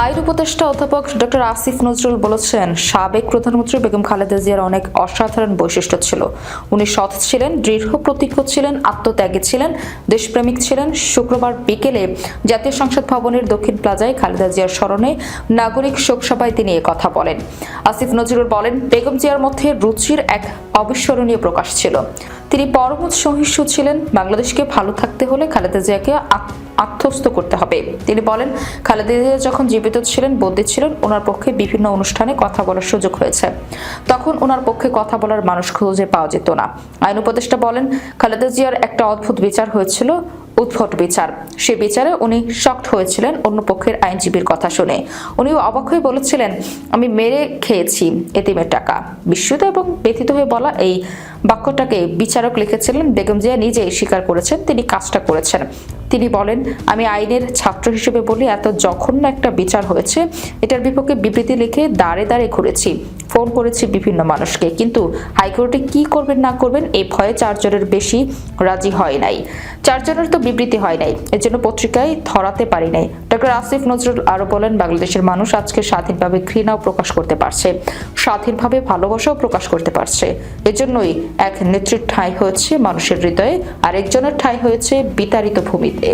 আইন উপদেষ্টা অধ্যাপক ডক্টর আসিফ নজরুল বলেছেন, সাবেক প্রধানমন্ত্রী বেগম খালেদা জিয়ার অনেক অসাধারণ বৈশিষ্ট্য ছিল। উনি সৎ ছিলেন, দৃঢ় প্রতিজ্ঞ ছিলেন, আত্মত্যাগী ছিলেন, দেশপ্রেমিক ছিলেন। শুক্রবার বিকেলে জাতীয় সংসদ ভবনের দক্ষিণ প্লাজায় খালেদা জিয়ার স্মরণে নাগরিক শোকসভায় তিনি কথা বলেন। আসিফ নজরুল বলেন, বেগম জিয়ার মধ্যে রুচির এক অবিস্মরণীয় প্রকাশ ছিল। তিনি পরম সহিষ্ণু ছিলেন। বাংলাদেশকে ভালো থাকতে হলে খালেদা জিয়াকে আত্মস্থ করতে হবে। তিনি বলেন, খালেদা জিয়া যখন জীবিত ছিলেন, বন্দী ছিলেন, ওনার পক্ষে বিভিন্ন অনুষ্ঠানে কথা বলার সুযোগ হয়েছে। তখন ওনার পক্ষে কথা বলার মানুষ খুঁজে পাওয়া যেত না। আইন উপদেষ্টা বলেন, খালেদা জিয়ার একটা অদ্ভুত বিচার হয়েছিল, উদ্ভট বিচার। সে বিচারে উনি শকড হয়েছিলেন অন্য পক্ষের আইনজীবীর কথা শুনে। উনিও অবাক হয়ে বলেছিলেন, আমি মেরে খেয়েছি এতিমের টাকা। বিস্মিত এবং ব্যথিত হয়ে বলা এই বাক্যটাকে বিচারক লিখেছিলেন। বেগম জিয়া নিজেই স্বীকার করেছেন তিনি কাজটা করেছেন। তিনি বলেন, আমি আইনের ছাত্র হিসেবে বলি, এত জঘন্য একটা বিচার হয়েছে, এটার বিপক্ষে বিবৃতি লিখে দাঁড়ে দাঁড়ে ঘুরেছি, ফোন করেছি বিভিন্ন মানুষকে, কিন্তু হাইকোর্টে কি করবেন না করবেন এই ভয়ে 4 জনের বেশি রাজি হয় নাই। 4 জনের তো বিবৃতি হয় নাই, এর জন্য পত্রিকায় ধরাতে পারি নাই। ডক্টর আসিফ নজরুল আরো বলেন, বাংলাদেশের মানুষ আজকে স্বাধীনভাবে ঘৃণাও প্রকাশ করতে পারছে, স্বাধীনভাবে ভালোবাসাও প্রকাশ করতে পারছে। এজন্যই এক নেত্রীর ঠাঁই হয়েছে মানুষের হৃদয়ে, আর একজনের ঠাঁই হয়েছে বিতাড়িত ভূমিতে।